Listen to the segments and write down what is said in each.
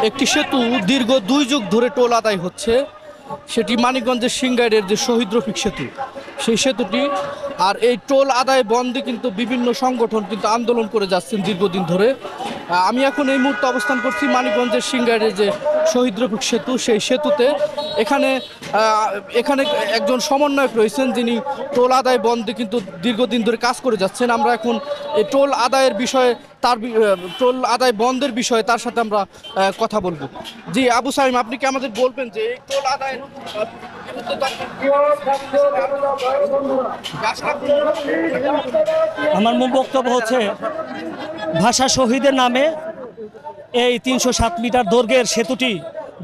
একটি সেতু দীর্ঘ 2 যুগ ধরে টোল আদায় হচ্ছে, সেটি মানিকগঞ্জের সিংগাইরের যে শহীদ রফিক সেতু, সেই সেতুটি। আর এই টোল আদায় বন্ধে কিন্তু বিভিন্ন সংগঠন কিন্তু আন্দোলন করে যাচ্ছেন দীর্ঘদিন ধরে। আমি এখন এই মুহূর্তে অবস্থান করছি মানিকগঞ্জের সিংগাইরের যে শহীদ রফিক সেতু, সেই সেতুতে। এখানে এখানে একজন সমন্বয়ক রয়েছেন, যিনি টোল আদায় বন্ধে কিন্তু দীর্ঘদিন ধরে কাজ করে যাচ্ছেন। আমরা এখন এই টোল আদায়ের বিষয়ে টোল আদায় বন্ধের বিষয়ে তার সাথে আমরা কথা বলবো। জি আবু সাইম, আপনি কি আমাদের বলবেন যে এই টোল আদায়ের আমার মূল বক্তব্য হচ্ছে, ভাষা শহীদের নামে এই 307 মিটার দৈর্ঘ্যের সেতুটি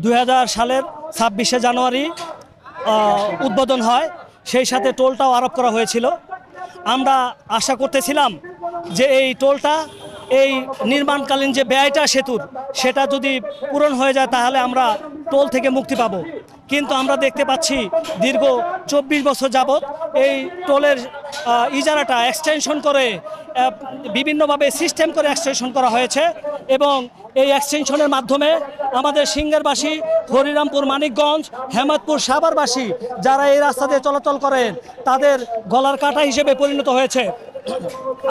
2000 সালের 26শে জানুয়ারি উদ্বোধন হয়। সেই সাথে টোলটাও আরোপ করা হয়েছিল। আমরা আশা করতেছিলাম যে এই টোলটা, এই নির্মাণকালীন যে ব্যয়টা সেতুর, সেটা যদি পূরণ হয়ে যায় তাহলে আমরা টোল থেকে মুক্তি পাব। কিন্তু আমরা দেখতে পাচ্ছি দীর্ঘ 24 বছর যাবৎ এই টোলের ইজারাটা এক্সটেনশন করে, বিভিন্নভাবে সিস্টেম করে এক্সটেনশন করা হয়েছে। এবং এই এক্সটেনশনের মাধ্যমে আমাদের সিংগারবাসী, হরিরামপুর, মানিকগঞ্জ, হেমাদপুর, সাভারবাসী যারা এই রাস্তা দিয়ে চলাচল করেন, তাদের গলার কাটা হিসেবে পরিণত হয়েছে।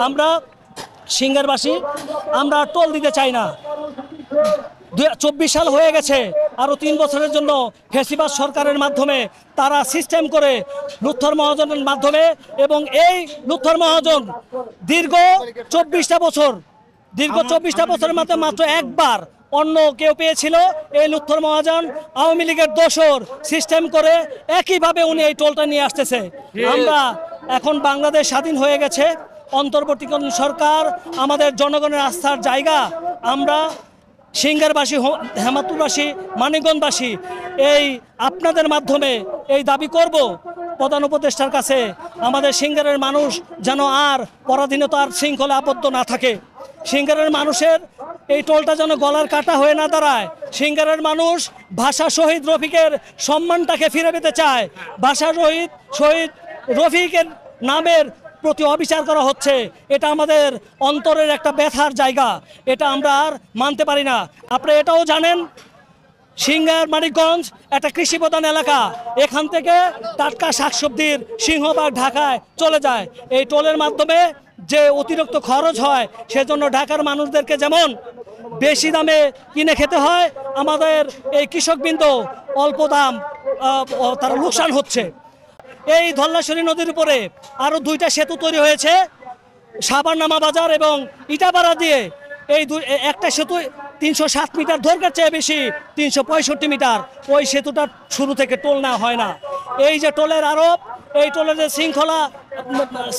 আমরা সিংগারবাসী, আমরা টোল দিতে চাই না। 24 সাল হয়ে গেছে, আরও 3 বছরের জন্য ফেসিবাদ সরকারের মাধ্যমে তারা সিস্টেম করে লুৎফর মহাজনের মাধ্যমে, এবং এই লুৎফর মহাজন দীর্ঘ 24টা বছরের মধ্যে মাত্র একবার অন্য কেউ পেয়েছিল। এই লুৎফর মহাজন আওয়ামী লীগের দোসর সিস্টেম করে একইভাবে উনি এই টোলটা নিয়ে আসতেছে। আমরা এখন বাংলাদেশ স্বাধীন হয়ে গেছে, অন্তর্বর্তীকালীন সরকার আমাদের জনগণের আস্থার জায়গা। আমরা সিংগারবাসী, হেমাদপুরবাসী, মানিকগঞ্জবাসী এই আপনাদের মাধ্যমে এই দাবি করব প্রধান উপদেষ্টার কাছে, আমাদের সিংগারের মানুষ যেন আর পরাধীনতার শৃঙ্খলে আবদ্ধ না থাকে। সিংগারের মানুষের এই টোলটা যেন গলার কাটা হয়ে না দাঁড়ায়। সিংগারের মানুষ ভাষা শহীদ রফিকের সম্মানটাকে ফিরে পেতে চায়। ভাষা শহীদ রফিকের নামের প্রতি অবিচার করা হচ্ছে, এটা আমাদের অন্তরের একটা ব্যথার জায়গা। এটা আমরা আর মানতে পারি না। আপনারা এটাও জানেন, সিংগার মানিকগঞ্জ একটা কৃষি প্রধান এলাকা। এখান থেকে টাটকা শাকসবজির সিংহভাগ ঢাকায় চলে যায়। এই টোলের মাধ্যমে যে অতিরিক্ত খরচ হয়, সেজন্য ঢাকার মানুষদেরকে যেমন বেশি দামে কিনে খেতে হয়, আমাদের এই কৃষকবৃন্দ অল্প দাম তারা লোকসান হচ্ছে। এই ধল্লাশ্বরী নদীর উপরে আরও 2টা সেতু তৈরি হয়েছে, সাবারনামা বাজার এবং ইটাপাড়া দিয়ে। এই একটা সেতু 307 মিটার দৈর্ঘ্যের চেয়ে বেশি, 365 মিটার। ওই সেতুটার শুরু থেকে টোল নেওয়া হয় না। এই যে টোলের আরোপ, এই টোলের যে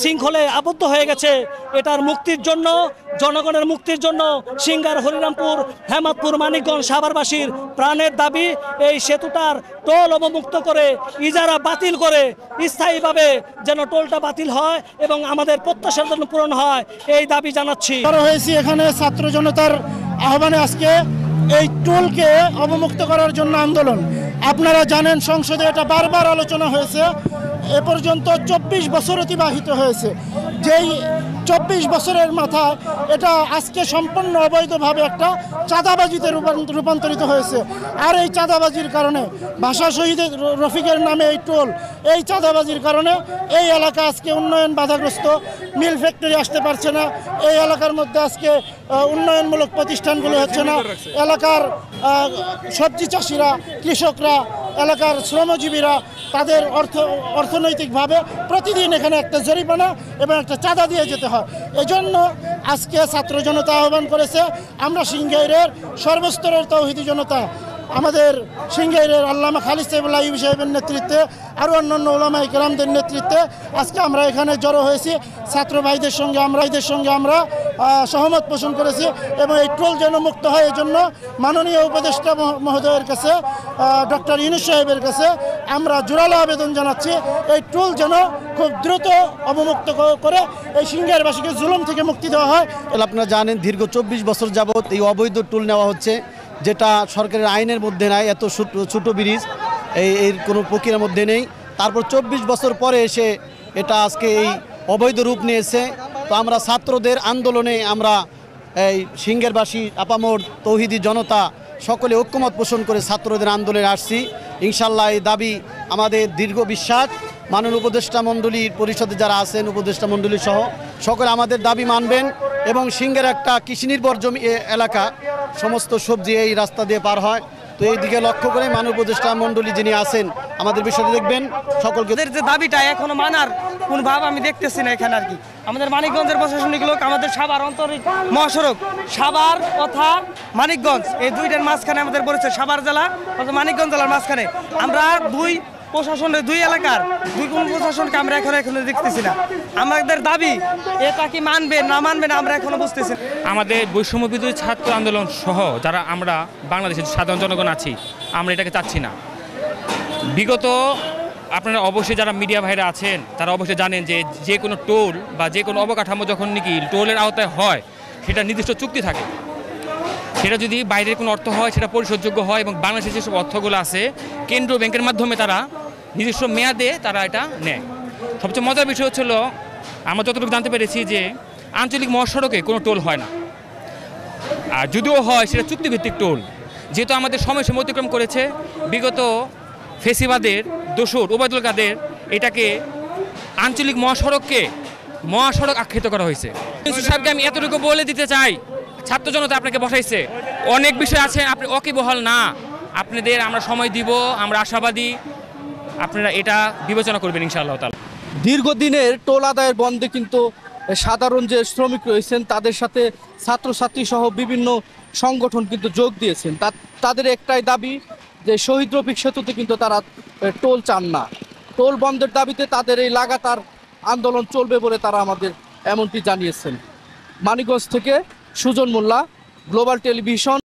শৃঙ্খলে আবদ্ধ হয়ে গেছে, এটার মুক্তির জন্য, জনগণের মুক্তির জন্য সিংগার, হরিরামপুর, হেমাদপুর, মানিকগঞ্জ, সাভারবাসীর প্রাণের দাবি এই সেতুটার টোল অবমুক্ত করে, ইজারা বাতিল করে স্থায়ীভাবে যেন টোলটা বাতিল হয় এবং আমাদের প্রত্যাশার জন্য পূরণ হয়, এই দাবি জানাচ্ছি। হয়েছি এখানে ছাত্র জনতার আহ্বানে আজকে এই টোলকে অবমুক্ত করার জন্য আন্দোলন। আপনারা জানেন, সংসদে এটা বারবার আলোচনা হয়েছে। এ পর্যন্ত 24 বছর অতিবাহিত হয়েছে। যেই 24 বছরের মাথায় এটা আজকে সম্পূর্ণ অবৈধভাবে একটা চাঁদাবাজিতে রূপান্তরিত হয়েছে। আর এই চাঁদাবাজির কারণে, ভাষা শহীদ রফিকের নামে এই টোল, এই চাঁদাবাজির কারণে এই এলাকা আজকে উন্নয়ন বাধাগ্রস্ত। মিল ফ্যাক্টরি আসতে পারছে না, এই এলাকার মধ্যে আজকে উন্নয়নমূলক প্রতিষ্ঠানগুলো হচ্ছে না। এলাকার সবজি চাষিরা, কৃষকরা, এলাকার শ্রমজীবীরা, তাদের অর্থনৈতিকভাবে প্রতিদিন এখানে একটা জরিমানা এবং একটা চাঁদা দিয়ে যেতে হয়। এজন্য আজকে ছাত্র জনতা আহ্বান করেছে। আমরা সিংগাইরের সর্বস্তরের তৌহিদি জনতা, আমাদের সিংগাইরের আল্লামা খালিদ সাহেবুল্লাহ আইয়ুবী সাহেবের নেতৃত্বে, আরও অন্যান্য ওলামায়ে কেরামদের নেতৃত্বে আজকে আমরা এখানে জড়ো হয়েছি। ছাত্র ভাইদের সঙ্গে আমরা সহমত পোষণ করেছি এবং এই টোল যেন মুক্ত হয়, এজন্য মাননীয় উপদেষ্টা মহোদয়ের কাছে, ডক্টর ইউনূস সাহেবের কাছে আমরা জোরালো আবেদন জানাচ্ছি, এই টোল যেন খুব দ্রুত অবমুক্ত করে এই সিংগাইরবাসীকে জুলুম থেকে মুক্তি দেওয়া হয়। আপনারা জানেন, দীর্ঘ 24 বছর যাবৎ এই অবৈধ টোল নেওয়া হচ্ছে, যেটা সরকারের আইনের মধ্যে নাই। এত ছোটো ব্রিজ এর কোনো প্রক্রিয়ার মধ্যে নেই। তারপর 24 বছর পরে এসে এটা আজকে এই অবৈধ রূপ নিয়েছে। তো আমরা ছাত্রদের আন্দোলনে, আমরা এই সিংগাইরবাসী, আপামর তৌহিদি জনতা সকলে ঐক্যমত পোষণ করে ছাত্রদের আন্দোলনে আসছি। ইনশাল্লাহ এই দাবি আমাদের দীর্ঘ বিশ্বাস, মাননীয় উপদেষ্টা মণ্ডলীর পরিষদে যারা আছেন, উপদেষ্টা মণ্ডলী সহ সকলে আমাদের দাবি মানবেন। এবং সিংহের একটা কৃষি নির্ভর জমি এলাকা, সমস্ত সবজি এই রাস্তা দিয়ে পার হয়। তো এই দিকে লক্ষ্য করে মাননীয় উপদেষ্টা মণ্ডলী যিনি আছেন আমাদের বিষয়টা দেখবেন। সকলকে এদের যে দাবিটা এখনো মানার কোন ভাব আমি দেখতেছি না এখানে আর কি। আমাদের মানিকগঞ্জের প্রশাসনিক লোক, আমাদের সাভার আন্তরিক মহাসড়ক সাভার তথা মানিকগঞ্জ এই দুইটার মাঝখানে আমাদের পড়েছে, সাভার জেলা অথবা মানিকগঞ্জ জেলার মাঝখানে। আমরা দুই প্রশাসনের দুই এলাকার দুই কোন প্রশাসনকে আমরা এখনো দেখতেছি না। আমাদের দাবি এটা কি মানবে না মানবে না আমরা এখনো বুঝতেছি না। আমাদের বৈষম্য বিরোধী ছাত্র আন্দোলন সহ যারা আমরা বাংলাদেশের সাধারণ জনগণ আছি, আমরা এটাকে চাচ্ছি না। বিগত আপনারা অবশ্যই যারা মিডিয়া ভাইরা আছেন তারা অবশ্যই জানেন যে যে কোনো টোল বা যে কোনো অবকাঠামো যখন নাকি টোলের আওতায় হয় সেটা নির্দিষ্ট চুক্তি থাকে। সেটা যদি বাইরের কোনো অর্থ হয় সেটা পরিশোধযোগ্য হয়, এবং বাংলাদেশের যেসব অর্থগুলো আছে কেন্দ্রীয় ব্যাংকের মাধ্যমে তারা নিজস্ব মেয়াদে তারা এটা নেয়। সবচেয়ে মজার বিষয় হচ্ছিল, আমরা যতটুকু জানতে পেরেছি যে আঞ্চলিক মহাসড়কে কোনো টোল হয় না, আর যদিও হয় সেটা চুক্তিভিত্তিক টোল। যেহেতু আমাদের সময় অতিক্রম করেছে, বিগত ফেসিবাদের দোসর ওবায়দুল কাদের এটাকে আঞ্চলিক মহাসড়ককে মহাসড়ক আখ্যায়িত করা হয়েছে। সাহেবকে আমি এতটুকু বলে দিতে চাই, ছাত্র জনতা আপনাকে বসাইছে, অনেক বিষয় আছে, আপনি ওয়াকিবহাল না। আপনাদের আমরা সময় দিব, আমরা আশাবাদী, আপনারা এটা বিবেচনা করবেন ইনশাআল্লাহ তাআলা। দীর্ঘদিনের টোল আদায়ের বন্ধে কিন্তু সাধারণ যে শ্রমিক রয়েছেন তাদের সাথে ছাত্রছাত্রী সহ বিভিন্ন সংগঠন কিন্তু যোগ দিয়েছেন। তাদের একটাই দাবি যে শহীদ রফিক সেতুতে কিন্তু তারা টোল চান না। টোল বন্ধের দাবিতে তাদের এই লাগাতার আন্দোলন চলবে বলে তারা আমাদের এমনটি জানিয়েছেন। মানিকগঞ্জ থেকে সুজন মোল্লা, গ্লোবাল টেলিভিশন।